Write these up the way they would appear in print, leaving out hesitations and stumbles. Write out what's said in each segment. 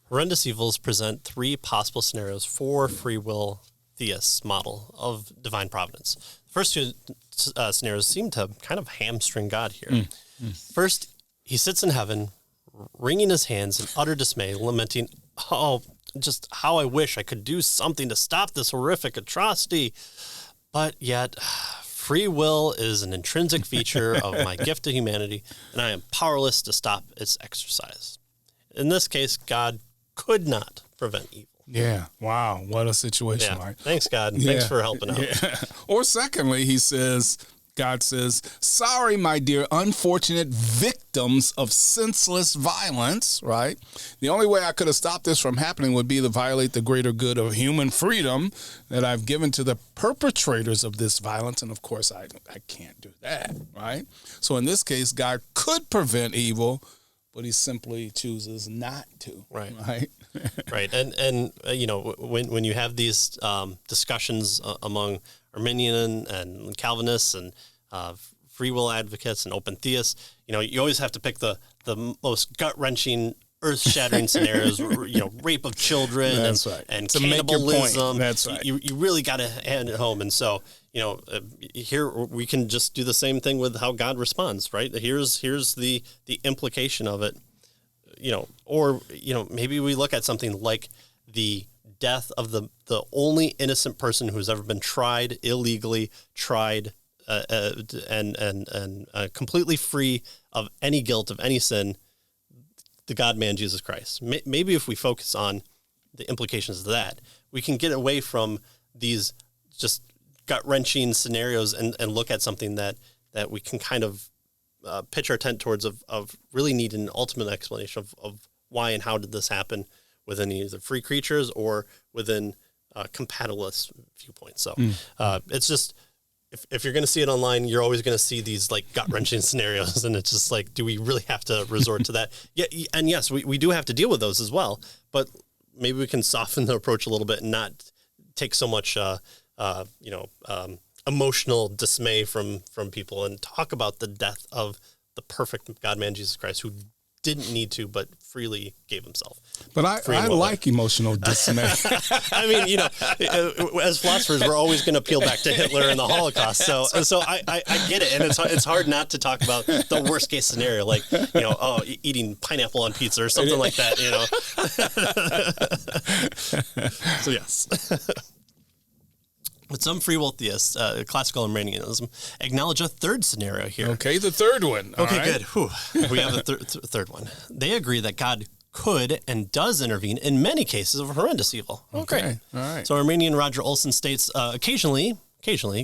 Horrendous evils present three possible scenarios for free will theists' model of divine providence. The first two scenarios seem to kind of hamstring God here. First, he sits in heaven, wringing his hands in utter dismay, lamenting, "Oh, just how I wish I could do something to stop this horrific atrocity. But yet, free will is an intrinsic feature of my gift to humanity, and I am powerless to stop its exercise." In this case, God could not prevent evil. Yeah. Wow. What a situation, right? Thanks, God. Thanks for helping out. Yeah. Or secondly, God says, "Sorry, my dear unfortunate victims of senseless violence," right? "The only way I could have stopped this from happening would be to violate the greater good of human freedom that I've given to the perpetrators of this violence. And of course, I can't do that," right? So in this case, God could prevent evil, but he simply chooses not to. Right. Right. And when you have these discussions among Arminian and Calvinists and free will advocates and open theists, you always have to pick the most gut-wrenching, earth-shattering scenarios, rape of children and cannibalism. That's right. You really got to hand it home. And so, here we can just do the same thing with how God responds, right? Here's the implication of it, or maybe we look at something like the death of the only innocent person who's ever been tried illegally, and completely free of any guilt, of any sin, the God-man Jesus Christ. Maybe if we focus on the implications of that, we can get away from these just gut-wrenching scenarios and look at something that we can kind of pitch our tent towards of really needing an ultimate explanation of why and how did this happen within either free creatures or within compatibilist viewpoints. So it's just, if you're going to see it online, you're always going to see these like gut-wrenching scenarios, and it's just like, do we really have to resort to that? Yeah, and yes, we do have to deal with those as well, but maybe we can soften the approach a little bit and not take so much emotional dismay from people and talk about the death of the perfect God-man Jesus Christ, who didn't need to, but freely gave himself. But I like emotional dismay. I mean, as philosophers, we're always going to peel back to Hitler and the Holocaust. So I get it. And it's hard not to talk about the worst case scenario, like, eating pineapple on pizza or something like that, So yes. But some free will theists, classical Arminianism, acknowledge a third scenario here. Okay, the third one. Okay, good. Whew. We have a third one. They agree that God could and does intervene in many cases of horrendous evil. Okay, all right. So Arminian Roger Olson states, occasionally,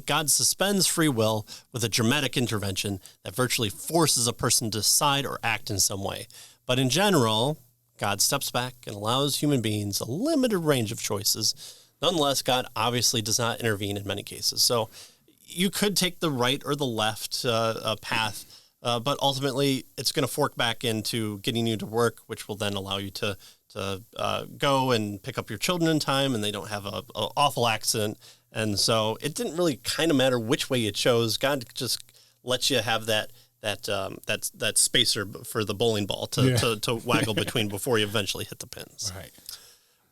God suspends free will with a dramatic intervention that virtually forces a person to decide or act in some way. But in general, God steps back and allows human beings a limited range of choices. Nonetheless, God obviously does not intervene in many cases. So you could take the right or the left path, but ultimately it's going to fork back into getting you to work, which will then allow you to go and pick up your children in time, and they don't have an awful accident. And so it didn't really kind of matter which way you chose. God just lets you have that spacer for the bowling ball to waggle between before you eventually hit the pins. Right.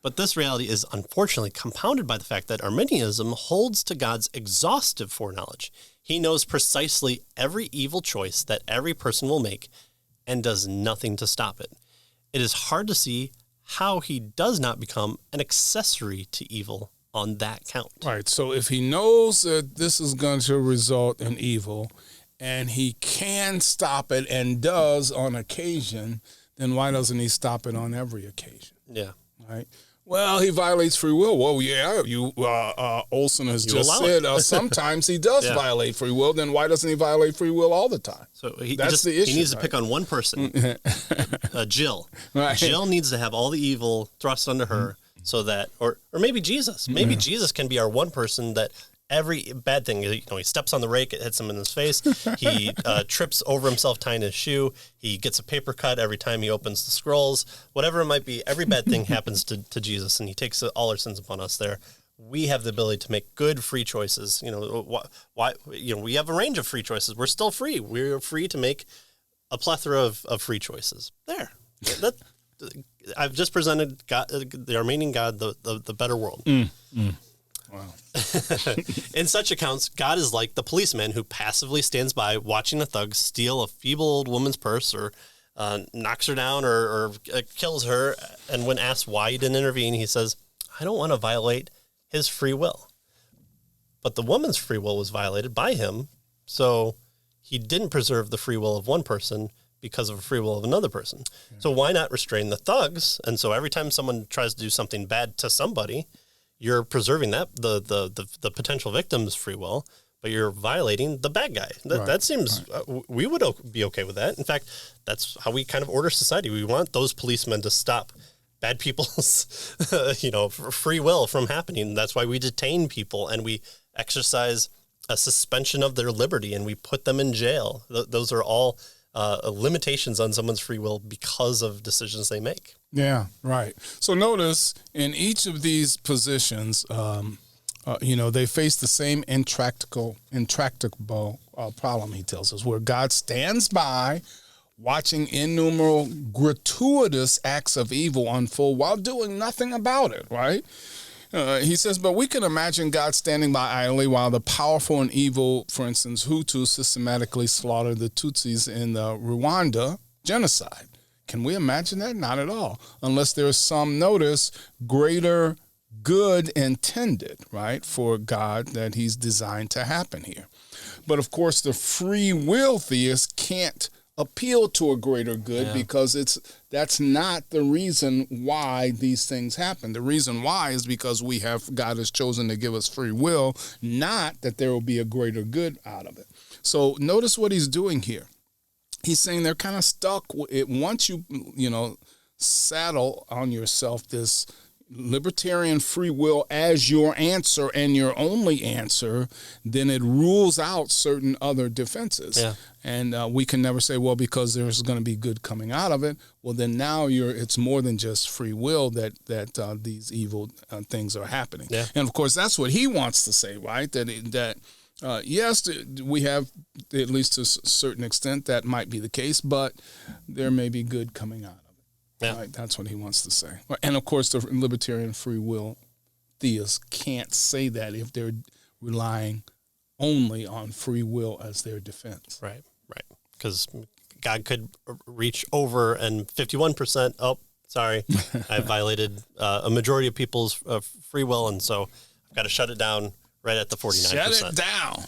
But this reality is unfortunately compounded by the fact that Arminianism holds to God's exhaustive foreknowledge. He knows precisely every evil choice that every person will make and does nothing to stop it. It is hard to see how he does not become an accessory to evil on that count. Right. So if he knows that this is going to result in evil and he can stop it and does on occasion, then why doesn't he stop it on every occasion? Yeah. Right. Well, he violates free will. Well, yeah, Olson has just said sometimes he does violate free will. Then why doesn't he violate free will all the time? So that's the issue. He needs to pick on one person, Jill. Right. Jill needs to have all the evil thrust onto her, so that, or maybe Jesus. Maybe Jesus can be our one person that every bad thing, he steps on the rake, it hits him in his face. He trips over himself tying his shoe. He gets a paper cut every time he opens the scrolls. Whatever it might be, every bad thing happens to Jesus, and he takes all our sins upon us there. We have the ability to make good free choices. We have a range of free choices. We're still free. We're free to make a plethora of free choices. There. I've just presented God, the Armenian God, the better world. Wow. In such accounts, God is like the policeman who passively stands by watching a thug steal a feeble old woman's purse or knocks her down or kills her. And when asked why he didn't intervene, he says, I don't want to violate his free will. But the woman's free will was violated by him. So he didn't preserve the free will of one person because of a free will of another person. Yeah. So why not restrain the thugs? And so every time someone tries to do something bad to somebody, you're preserving that the potential victim's free will, but you're violating the bad guy. That seems we would be okay with that. In fact, that's how we kind of order society. We want those policemen to stop bad people's free will from happening. That's why we detain people and we exercise a suspension of their liberty and we put them in jail. Those are all limitations on someone's free will because of decisions they make. Yeah, right. So notice in each of these positions, they face the same intractable problem, he tells us, where God stands by watching innumerable gratuitous acts of evil unfold while doing nothing about it, right? He says, but we can imagine God standing by idly while the powerful and evil, for instance, Hutus systematically slaughtered the Tutsis in the Rwanda genocide. Can we imagine that? Not at all, unless there is some, notice, greater good intended, right, for God that he's designed to happen here. But of course, the free will theist can't appeal to a greater good because that's not the reason why these things happen. The reason why is because God has chosen to give us free will, not that there will be a greater good out of it. So notice what he's doing here. He's saying they're kind of stuck. Once you saddle on yourself this libertarian free will as your answer and your only answer, then it rules out certain other defenses. Yeah. And we can never say, well, because there's going to be good coming out of it. Well, then now it's more than just free will that these evil things are happening. Yeah. And of course, that's what he wants to say, right? That yes, we have, at least to a certain extent, that might be the case, but there may be good coming out of it. Yeah. Right? That's what he wants to say. And of course, the libertarian free will theists can't say that if they're relying only on free will as their defense. Right. Because God could reach over and 51%, oh, sorry, I violated a majority of people's free will, and so I've got to shut it down right at the 49%. Shut it down.